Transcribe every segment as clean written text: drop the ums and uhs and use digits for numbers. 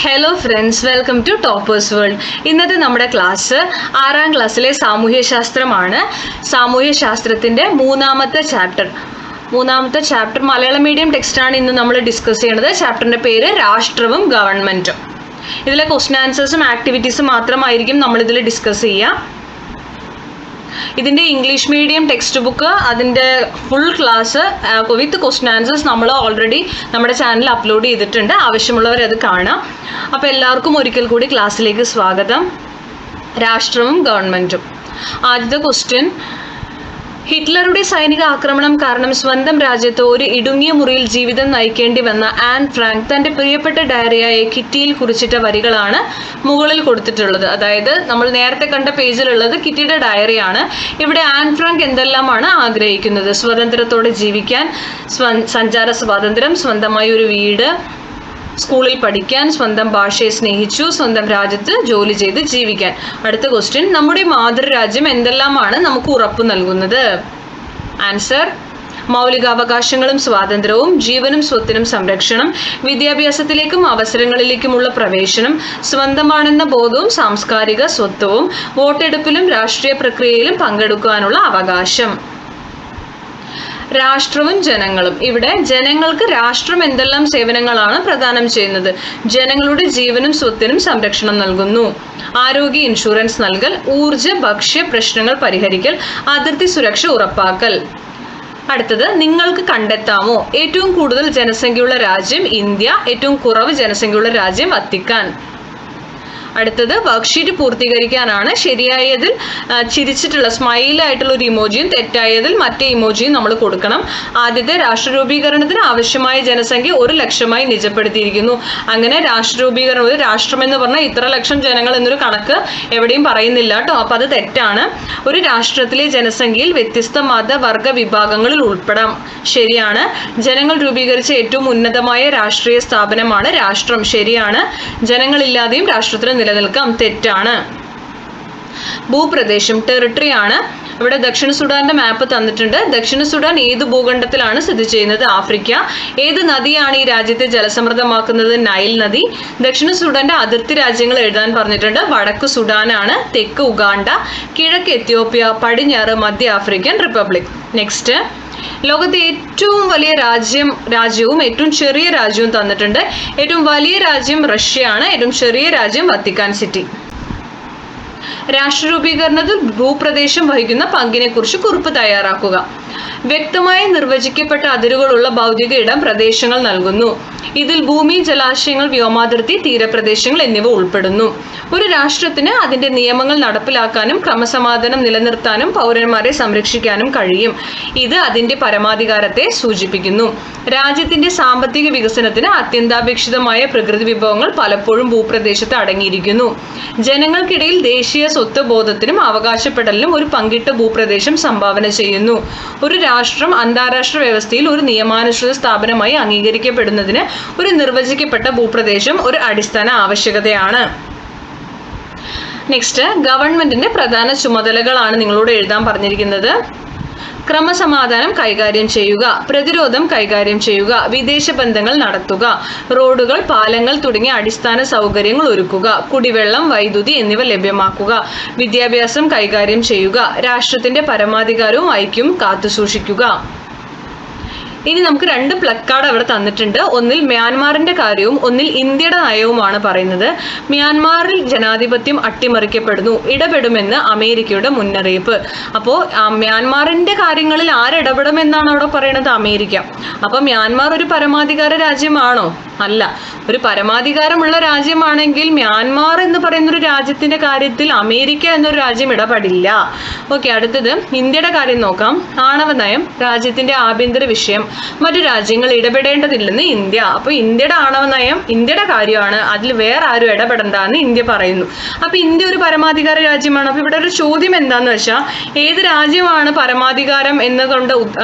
Hello friends, welcome to toppers world. ഇന്നത്തെ നമ്മുടെ class 6ാം ക്ലാസ്സിലെ സാമൂഹ്യശാസ്ത്രമാണ്. സാമൂഹ്യശാസ്ത്രത്തിൻ്റെ മൂന്നാമത്തെ ചാപ്റ്റർ മലയാളം മീഡിയം ടെക്സ്റ്റാണ് ഇന്ന് നമ്മൾ ഡിസ്കസ് ചെയ്യുന്നത്. ചാപ്റ്ററിൻ്റെ പേര് രാഷ്ട്രവും ഗവൺമെൻറ്റും. ഇതിലെ ക്വസ്റ്റ്യൻ ആൻസേഴ്സും ആക്ടിവിറ്റീസും മാത്രമായിരിക്കും നമ്മളിതിൽ ഡിസ്കസ് ചെയ്യുക. ഇതിൻ്റെ ഇംഗ്ലീഷ് മീഡിയം ടെക്സ്റ്റ് ബുക്ക്, അതിൻ്റെ full class with question answers നമ്മൾ ഓൾറെഡി നമ്മുടെ ചാനലിൽ അപ്ലോഡ് ചെയ്തിട്ടുണ്ട്. ആവശ്യമുള്ളവർ അത് കാണാം. അപ്പോൾ എല്ലാവർക്കും ഒരിക്കൽ കൂടി ക്ലാസ്സിലേക്ക് സ്വാഗതം. രാഷ്ട്രവും ഗവൺമെൻറ്റും. ആദ്യത്തെ ക്വസ്റ്റ്യൻ: ഹിറ്റ്ലറുടെ സൈനിക ആക്രമണം കാരണം സ്വന്തം രാജ്യത്ത് ഒരു ഇടുങ്ങിയ മുറിയിൽ ജീവിതം നയിക്കേണ്ടി വന്ന ആൻ ഫ്രാങ്ക് തൻ്റെ പ്രിയപ്പെട്ട ഡയറിയായ കിറ്റിയിൽ കുറിച്ചിട്ട വരികളാണ് മുകളിൽ കൊടുത്തിട്ടുള്ളത്. അതായത് നമ്മൾ നേരത്തെ കണ്ട പേജിലുള്ളത് കിറ്റിയുടെ ഡയറിയാണ്. ഇവിടെ ആൻ ഫ്രാങ്ക് എന്തെല്ലാമാണ് ആഗ്രഹിക്കുന്നത്? സ്വതന്ത്രത്തോടെ ജീവിക്കാൻ, സഞ്ചാര സ്വാതന്ത്ര്യം, സ്വന്തമായി ഒരു വീട്, സ്കൂളിൽ പഠിക്കാൻ, സ്വന്തം ഭാഷയെ സ്നേഹിച്ചു, സ്വന്തം രാജ്യത്ത് ജോലി ചെയ്ത് ജീവിക്കാൻ. അടുത്ത ക്വസ്റ്റ്യൻ: നമ്മുടെ മാതൃരാജ്യം എന്തെല്ലാമാണ് നമുക്ക് ഉറപ്പു നൽകുന്നത്? ആൻസർ: മൗലികാവകാശങ്ങളും സ്വാതന്ത്ര്യവും, ജീവനും സ്വത്തിനും സംരക്ഷണം, വിദ്യാഭ്യാസത്തിലേക്കും അവസരങ്ങളിലേക്കുമുള്ള പ്രവേശനം, സ്വന്തമാണെന്ന ബോധവും സാംസ്കാരിക സ്വത്വവും, വോട്ടെടുപ്പിലും രാഷ്ട്രീയ പ്രക്രിയയിലും പങ്കെടുക്കാനുള്ള അവകാശം. രാഷ്ട്രവും ജനങ്ങളും. ഇവിടെ ജനങ്ങൾക്ക് രാഷ്ട്രം എന്തെല്ലാം സേവനങ്ങളാണ് പ്രദാനം ചെയ്യുന്നത്? ജനങ്ങളുടെ ജീവനും സ്വത്തിനും സംരക്ഷണം നൽകുന്നു. ആരോഗ്യ ഇൻഷുറൻസ് നൽകൽ, ഊർജ ഭക്ഷ്യ പ്രശ്നങ്ങൾ പരിഹരിക്കൽ, അതിർത്തി സുരക്ഷ ഉറപ്പാക്കൽ. അടുത്തത്: നിങ്ങൾക്ക് കണ്ടെത്താമോ ഏറ്റവും കൂടുതൽ ജനസംഖ്യയുള്ള രാജ്യം ഇന്ത്യ, ഏറ്റവും കുറവ് ജനസംഖ്യയുള്ള രാജ്യം വത്തിക്കാൻ. അടുത്തത് വർക്ക്ഷീറ്റ് പൂർത്തീകരിക്കാനാണ്. ശരിയായതിൽ ചിരിച്ചിട്ടുള്ള സ്മൈലായിട്ടുള്ള ഒരു ഇമോജിയും തെറ്റായതിൽ മറ്റേ ഇമോജിയും നമ്മൾ കൊടുക്കണം. ആദ്യത്തെ: രാഷ്ട്ര രൂപീകരണത്തിന് ആവശ്യമായ ജനസംഖ്യ 1,00,000 നിജപ്പെടുത്തിയിരിക്കുന്നു. അങ്ങനെ രാഷ്ട്ര രൂപീകരണം, ഒരു രാഷ്ട്രം എന്ന് പറഞ്ഞാൽ ഇത്ര ലക്ഷം ജനങ്ങൾ എന്നൊരു കണക്ക് എവിടെയും പറയുന്നില്ല കേട്ടോ. അപ്പോൾ അത് തെറ്റാണ്. ഒരു രാഷ്ട്രത്തിലെ ജനസംഖ്യയിൽ വ്യത്യസ്ത മത വർഗ വിഭാഗങ്ങളിൽ ഉൾപ്പെടാം. ശരിയാണ്. ജനങ്ങൾ രൂപീകരിച്ച ഏറ്റവും ഉന്നതമായ രാഷ്ട്രീയ സ്ഥാപനമാണ് രാഷ്ട്രം. ശരിയാണ്. ജനങ്ങളില്ലാതെയും രാഷ്ട്രത്തിന് നിലനിൽക്കാം. തെറ്റാണ്. ഭൂപ്രദേശം ടെറിട്ടറി ആണ്. ഇവിടെ ദക്ഷിണ സുഡാന്റെ മാപ്പ് തന്നിട്ടുണ്ട്. ദക്ഷിണ സുഡാൻ ഏത് ഭൂഖണ്ഡത്തിലാണ് സ്ഥിതി ചെയ്യുന്നത്? ആഫ്രിക്ക. ഏത് നദിയാണ് ഈ രാജ്യത്തെ ജലസമൃദ്ധമാക്കുന്നത്? നൈൽ നദി. ദക്ഷിണ സുഡാന്റെ അതിർത്തി രാജ്യങ്ങൾ എഴുതാൻ പറഞ്ഞിട്ടുണ്ട്. വടക്ക് സുഡാനാണ്, തെക്ക് ഉഗാണ്ട, കിഴക്ക് എത്യോപ്യ, പടിഞ്ഞാറ് മധ്യ ആഫ്രിക്കൻ റിപ്പബ്ലിക്. നെക്സ്റ്റ്: ലോകത്തെ ഏറ്റവും വലിയ രാജ്യവും ഏറ്റവും ചെറിയ രാജ്യവും തന്നിട്ടുണ്ട്. ഏറ്റവും വലിയ രാജ്യം റഷ്യയാണ്, ഏറ്റവും ചെറിയ രാജ്യം വത്തിക്കാൻ സിറ്റി. രാഷ്ട്ര രൂപീകരണത്തിൽ ഭൂപ്രദേശം വഹിക്കുന്ന പങ്കിനെ കുറിച്ച് കുറിപ്പ് തയ്യാറാക്കുക. വ്യക്തമായി നിർവചിക്കപ്പെട്ട അതിരുകളുള്ള ഭൗതിക ഇടം പ്രദേശങ്ങൾ നൽകുന്നു. ഇതിൽ ഭൂമി, ജലാശയങ്ങൾ, വ്യോമാതിർത്തി, തീരപ്രദേശങ്ങൾ എന്നിവ ഉൾപ്പെടുന്നു. ഒരു രാഷ്ട്രത്തിന് അതിൻ്റെ നിയമങ്ങൾ നടപ്പിലാക്കാനും ക്രമസമാധാനം നിലനിർത്താനും പൗരന്മാരെ സംരക്ഷിക്കാനും കഴിയും. ഇത് അതിൻ്റെ പരമാധികാരത്തെ സൂചിപ്പിക്കുന്നു. രാജ്യത്തിൻ്റെ സാമ്പത്തിക വികസനത്തിന് അത്യന്താപേക്ഷിതമായ പ്രകൃതി വിഭവങ്ങൾ പലപ്പോഴും ഭൂപ്രദേശത്ത് അടങ്ങിയിരിക്കുന്നു. ജനങ്ങൾക്കിടയിൽ ദേശീയ സ്വത്ത് ബോധത്തിനും അവകാശപ്പെടലിനും ഒരു പങ്കിട്ട ഭൂപ്രദേശം സംഭാവന ചെയ്യുന്നു. ഒരു രാഷ്ട്രം അന്താരാഷ്ട്ര വ്യവസ്ഥയിൽ ഒരു നിയമാനുസൃത സ്ഥാപനമായി അംഗീകരിക്കപ്പെടുന്നതിന് ഒരു നിർവചിക്കപ്പെട്ട ഭൂപ്രദേശം ഒരു അടിസ്ഥാന ആവശ്യകതയാണ്. നെക്സ്റ്റ്: ഗവൺമെന്റിന്റെ പ്രധാന ചുമതലകളാണ് നിങ്ങളോട് എഴുതാൻ പറഞ്ഞിരിക്കുന്നത്. ക്രമസമാധാനം കൈകാര്യം ചെയ്യുക, പ്രതിരോധം കൈകാര്യം ചെയ്യുക, വിദേശ ബന്ധങ്ങൾ നടത്തുക, റോഡുകൾ, പാലങ്ങൾ തുടങ്ങിയ അടിസ്ഥാന സൗകര്യങ്ങൾ ഒരുക്കുക, കുടിവെള്ളം, വൈദ്യുതി എന്നിവ ലഭ്യമാക്കുക, വിദ്യാഭ്യാസം കൈകാര്യം ചെയ്യുക, രാഷ്ട്രത്തിന്റെ പരമാധികാരവും ഐക്യവും കാത്തുസൂക്ഷിക്കുക. ഇനി നമുക്ക് 2 പ്ലക്കാർഡ് അവിടെ തന്നിട്ടുണ്ട്. ഒന്നിൽ മ്യാൻമാറിന്റെ കാര്യവും ഒന്നിൽ ഇന്ത്യയുടെ നയവുമാണ് പറയുന്നത്. മ്യാൻമാറിൽ ജനാധിപത്യം അട്ടിമറിക്കപ്പെടുന്നു, ഇടപെടുമെന്ന് അമേരിക്കയുടെ മുന്നറിയിപ്പ്. അപ്പോൾ മ്യാൻമാറിന്റെ കാര്യങ്ങളിൽ ആരിടപെടുമെന്നാണ് അവിടെ പറയുന്നത്? അമേരിക്ക. അപ്പോൾ മ്യാൻമാർ ഒരു പരമാധികാര രാജ്യമാണോ? അല്ല. ഒരു പരമാധികാരമുള്ള രാജ്യമാണെങ്കിൽ മ്യാൻമാർ എന്ന് പറയുന്നൊരു രാജ്യത്തിന്റെ കാര്യത്തിൽ അമേരിക്ക എന്നൊരു രാജ്യം ഇടപെടില്ല. ഓക്കെ. അടുത്തത് ഇന്ത്യയുടെ കാര്യം നോക്കാം. ആണവ നയം രാജ്യത്തിന്റെ ആഭ്യന്തര വിഷയം, മറ്റു രാജ്യങ്ങൾ ഇടപെടേണ്ടതില്ലെന്ന് ഇന്ത്യ. അപ്പോൾ ഇന്ത്യയുടെ ആണവ നയം ഇന്ത്യയുടെ കാര്യമാണ്, അതിൽ വേറെ ആരും ഇടപെടണ്ടെന്ന് ഇന്ത്യ പറയുന്നു. അപ്പോൾ ഇന്ത്യ ഒരു പരമാധികാര രാജ്യമാണ്. അപ്പോൾ ഇവിടെ ഒരു ചോദ്യം എന്താന്ന് വെച്ചാൽ, ഏത് രാജ്യമാണ് പരമാധികാരം എന്നതുകൊണ്ട്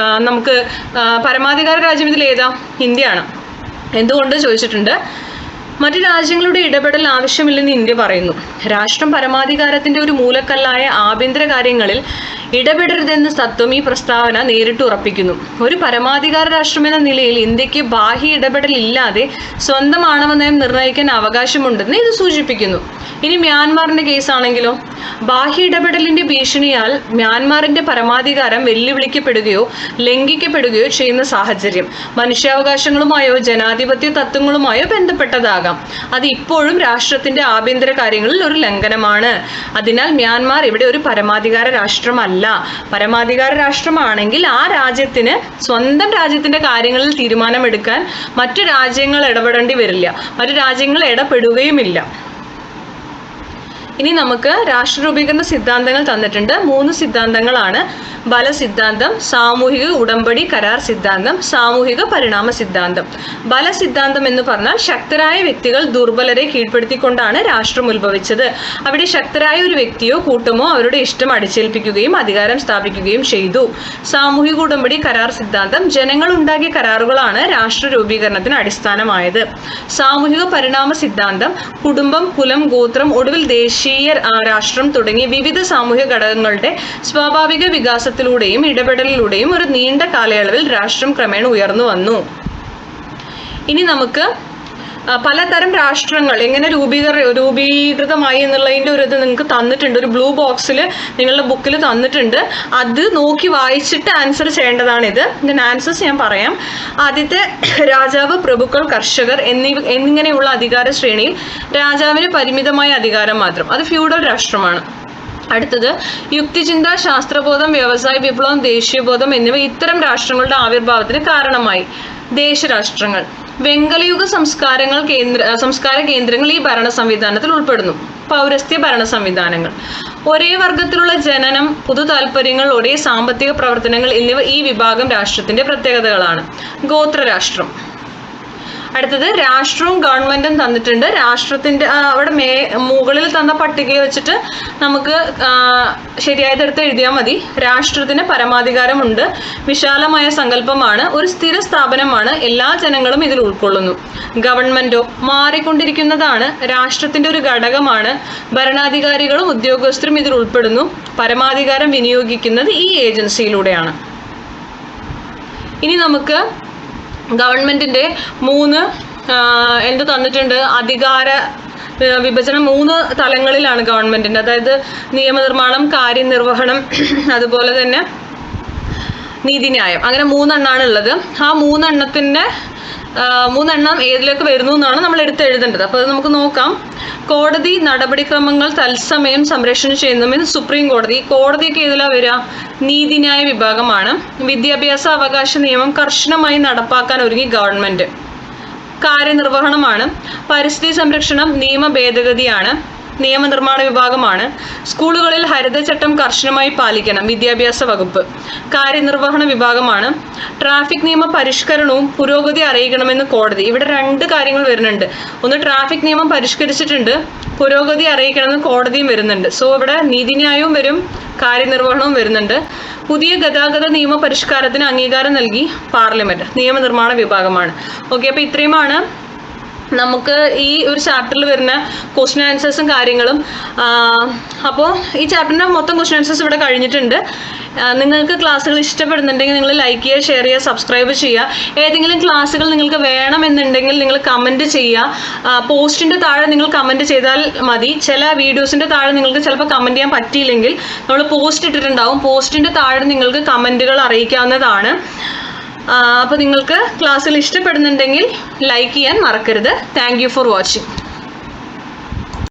നമുക്ക് പരമാധികാര രാജ്യം ഇതിൽ ഏതാ? ഇന്ത്യയാണ്. എന്തുകൊണ്ട് ചോദിച്ചിട്ടുണ്ട്. മറ്റു രാജ്യങ്ങളുടെ ഇടപെടൽ ആവശ്യമില്ലെന്ന് ഇന്ത്യ പറയുന്നു. രാഷ്ട്രം പരമാധികാരത്തിന്റെ ഒരു മൂലക്കല്ലായ ആഭ്യന്തര കാര്യങ്ങളിൽ ഇടപെടരുതെന്ന തത്വം ഈ പ്രസ്താവന നേരിട്ട് ഉറപ്പിക്കുന്നു. ഒരു പരമാധികാര രാഷ്ട്രമെന്ന നിലയിൽ ഇന്ത്യക്ക് ബാഹ്യ ഇടപെടലില്ലാതെ സ്വന്തം ആണവ നയം നിർണ്ണയിക്കാൻ അവകാശമുണ്ടെന്ന് ഇത് സൂചിപ്പിക്കുന്നു. ഇനി മ്യാൻമാറിന്റെ കേസാണെങ്കിലോ, ബാഹ്യ ഇടപെടലിന്റെ ഭീഷണിയാൽ മ്യാൻമാറിന്റെ പരമാധികാരം വെല്ലുവിളിക്കപ്പെടുകയോ ലംഘിക്കപ്പെടുകയോ ചെയ്യുന്ന സാഹചര്യം മനുഷ്യാവകാശങ്ങളുമായോ ജനാധിപത്യ തത്വങ്ങളുമായോ ബന്ധപ്പെട്ടതാകാം. അത് ഇപ്പോഴും രാഷ്ട്രത്തിന്റെ ആഭ്യന്തര കാര്യങ്ങളിൽ ഒരു ലംഘനമാണ്. അതിനാൽ മ്യാൻമാർ ഇവിടെ ഒരു പരമാധികാര രാഷ്ട്രമല്ല. പരമാധികാര രാഷ്ട്രമാണെങ്കിൽ ആ രാജ്യത്തിന് സ്വന്തം രാജ്യത്തിന്റെ കാര്യങ്ങളിൽ തീരുമാനമെടുക്കാൻ മറ്റു രാജ്യങ്ങൾ ഇടപെടേണ്ടി വരില്ല, മറ്റു രാജ്യങ്ങൾ ഇടപെടുകയുമില്ല. ഇനി നമുക്ക് രാഷ്ട്ര രൂപീകരണ സിദ്ധാന്തങ്ങൾ തന്നിട്ടുണ്ട്. 3 സിദ്ധാന്തങ്ങളാണ്. ബല സിദ്ധാന്തം, സാമൂഹിക ഉടമ്പടി കരാർ സിദ്ധാന്തം, സാമൂഹിക പരിണാമ സിദ്ധാന്തം. ബല സിദ്ധാന്തം എന്ന് പറഞ്ഞാൽ ശക്തരായ വ്യക്തികൾ ദുർബലരെ കീഴ്പ്പെടുത്തിക്കൊണ്ടാണ് രാഷ്ട്രം ഉത്ഭവിച്ചത്. അവിടെ ശക്തരായ ഒരു വ്യക്തിയോ കൂട്ടമോ അവരുടെ ഇഷ്ടം അടിച്ചേൽപ്പിക്കുകയും അധികാരം സ്ഥാപിക്കുകയും ചെയ്തു. സാമൂഹിക ഉടമ്പടി കരാർ സിദ്ധാന്തം ജനങ്ങൾ ഉണ്ടാക്കിയ കരാറുകളാണ് രാഷ്ട്ര രൂപീകരണത്തിന് അടിസ്ഥാനമായത്. സാമൂഹിക പരിണാമ സിദ്ധാന്തം കുടുംബം, കുലം, ഗോത്രം, ഒടുവിൽ ദേശീയ രാഷ്ട്രം തുടങ്ങിയ വിവിധ സാമൂഹിക ഘടകങ്ങളുടെ സ്വാഭാവിക വികാസത്തിലൂടെയും ഇടപെടലിലൂടെയും ഒരു നീണ്ട കാലയളവിൽ രാഷ്ട്രം ക്രമേണ ഉയർന്നു വന്നു. ഇനി നമുക്ക് പലതരം രാഷ്ട്രങ്ങൾ എങ്ങനെ രൂപീകൃതമായി എന്നുള്ളതിൻ്റെ ഒരു ഇത് നിങ്ങൾക്ക് തന്നിട്ടുണ്ട്. ഒരു ബ്ലൂ ബോക്സിൽ നിങ്ങളുടെ ബുക്കിൽ തന്നിട്ടുണ്ട്. അത് നോക്കി വായിച്ചിട്ട് ആൻസർ ചെയ്യേണ്ടതാണിത്. ഇതിൻ്റെ ആൻസേഴ്സ് ഞാൻ പറയാം. ആദ്യത്തെ രാജാവ്, പ്രഭുക്കൾ, കർഷകർ എന്നിങ്ങനെയുള്ള അധികാര ശ്രേണിയിൽ രാജാവിന് പരിമിതമായ അധികാരം മാത്രം. അത് ഫ്യൂഡൽ രാഷ്ട്രമാണ്. അടുത്തത് യുക്തിചിന്ത, ശാസ്ത്രബോധം, വ്യവസായ വിപ്ലവം, ദേശീയബോധം എന്നിവ ഇത്തരം രാഷ്ട്രങ്ങളുടെ ആവിർഭാവത്തിന് കാരണമായി. ദേശരാഷ്ട്രങ്ങൾ, വെങ്കലയുഗ സംസ്കാര കേന്ദ്രങ്ങൾ ഈ ഭരണ സംവിധാനത്തിൽ ഉൾപ്പെടുന്നു. പൗരസ്ത്യ ഭരണ സംവിധാനങ്ങൾ, ഒരേ വർഗത്തിലുള്ള ജനനം, പൊതു താല്പര്യങ്ങൾ, ഒരേ സാമ്പത്തിക പ്രവർത്തനങ്ങൾ എന്നിവ ഈ വിഭാഗം രാഷ്ട്രത്തിന്റെ പ്രത്യേകതകളാണ്. ഗോത്രരാഷ്ട്രം. അടുത്തത് രാഷ്ട്രവും ഗവൺമെന്റും തന്നിട്ടുണ്ട്. രാഷ്ട്രത്തിന്റെ അവിടെ മുകളിൽ തന്ന പട്ടികയെ വെച്ചിട്ട് നമുക്ക് ശരിയായതെടുത്ത് എഴുതിയാൽ മതി. രാഷ്ട്രത്തിന് പരമാധികാരമുണ്ട്, വിശാലമായ സങ്കല്പമാണ്, ഒരു സ്ഥിര സ്ഥാപനമാണ്, എല്ലാ ജനങ്ങളും ഇതിൽ ഉൾക്കൊള്ളുന്നു. ഗവൺമെന്റോ മാറിക്കൊണ്ടിരിക്കുന്നതാണ്, രാഷ്ട്രത്തിന്റെ ഒരു ഘടകമാണ്, ഭരണാധികാരികളും ഉദ്യോഗസ്ഥരും ഇതിൽ ഉൾപ്പെടുന്നു, പരമാധികാരം വിനിയോഗിക്കുന്നത് ഈ ഏജൻസിയിലൂടെയാണ്. ഇനി നമുക്ക് ഗവൺമെന്റിന്റെ 3 എന്ത് തന്നിട്ടുണ്ട്, അധികാര വിഭജനം 3 തലങ്ങളിലാണ് ഗവൺമെന്റിന്റെ. അതായത് നിയമനിർമ്മാണം, കാര്യനിർവഹണം, അതുപോലെ തന്നെ നീതിന്യായം. അങ്ങനെ 3 എണ്ണമാണ് ഉള്ളത്. ആ 3 എണ്ണം ഏതിലേക്ക് വരുന്നു എന്നാണ് നമ്മൾ എഴുതേണ്ടത്. അപ്പോൾ അത് നമുക്ക് നോക്കാം. കോടതി നടപടിക്രമങ്ങൾ തത്സമയം സംരക്ഷണം ചെയ്യുന്നതും സുപ്രീം കോടതി. കോടതിയൊക്കെ ഏതിലാണ് വരിക? നീതിന്യായ വിഭാഗമാണ്. വിദ്യാഭ്യാസ അവകാശ നിയമം കർശനമായി നടപ്പാക്കാൻ ഒരുങ്ങി ഗവൺമെന്റ്. കാര്യനിർവഹണമാണ്. പരിസ്ഥിതി സംരക്ഷണം നിയമ ഭേദഗതിയാണ്. നിയമനിർമ്മാണ വിഭാഗമാണ്. സ്കൂളുകളിൽ ഹരിതചട്ടം കർശനമായി പാലിക്കണം, വിദ്യാഭ്യാസ വകുപ്പ്. കാര്യനിർവഹണ വിഭാഗമാണ്. ട്രാഫിക് നിയമ പരിഷ്കരണവും പുരോഗതി അറിയിക്കണമെന്ന് കോടതി. ഇവിടെ 2 കാര്യങ്ങൾ വരുന്നുണ്ട്. ഒന്ന്, ട്രാഫിക് നിയമം പരിഷ്കരിച്ചിട്ടുണ്ട്, പുരോഗതി അറിയിക്കണമെന്ന് കോടതിയും വരുന്നുണ്ട്. സോ ഇവിടെ നീതിന്യായവും വരും, കാര്യനിർവഹണവും വരുന്നുണ്ട്. പുതിയ ഗതാഗത നിയമ പരിഷ്കാരത്തിന് അംഗീകാരം നൽകി പാർലമെന്റ്. നിയമനിർമ്മാണ വിഭാഗമാണ്. ഓക്കെ, അപ്പോൾ ഇത്രയുമാണ് നമുക്ക് ഈ ഒരു ചാപ്റ്ററിൽ വരുന്ന ക്വസ്റ്റ്യൻ ആൻസേഴ്സും കാര്യങ്ങളും. അപ്പോൾ ഈ ചാപ്റ്ററിൻ്റെ മൊത്തം ക്വസ്റ്റ്യൻ ആൻസേഴ്സ് ഇവിടെ കഴിഞ്ഞിട്ടുണ്ട്. നിങ്ങൾക്ക് ക്ലാസ്സുകൾ ഇഷ്ടപ്പെടുന്നുണ്ടെങ്കിൽ നിങ്ങൾ ലൈക്ക് ചെയ്യുക, ഷെയർ ചെയ്യുക, സബ്സ്ക്രൈബ് ചെയ്യുക. ഏതെങ്കിലും ക്ലാസ്സുകൾ നിങ്ങൾക്ക് വേണമെന്നുണ്ടെങ്കിൽ നിങ്ങൾ കമൻറ്റ് ചെയ്യുക. പോസ്റ്റിൻ്റെ താഴെ നിങ്ങൾ കമൻറ്റ് ചെയ്താൽ മതി. ചില വീഡിയോസിൻ്റെ താഴെ നിങ്ങൾക്ക് ചിലപ്പോൾ കമൻറ്റ് ചെയ്യാൻ പറ്റിയില്ലെങ്കിൽ നമ്മൾ പോസ്റ്റ് ഇട്ടിട്ടുണ്ടാവും. പോസ്റ്റിൻ്റെ താഴെ നിങ്ങൾക്ക് കമൻറ്റുകൾ അറിയിക്കാവുന്നതാണ്. അപ്പോൾ നിങ്ങൾക്ക് ക്ലാസ്സിൽ ഇഷ്ടപ്പെടുന്നുണ്ടെങ്കിൽ ലൈക്ക് ചെയ്യാൻ മറക്കരുത്. Thank you for watching.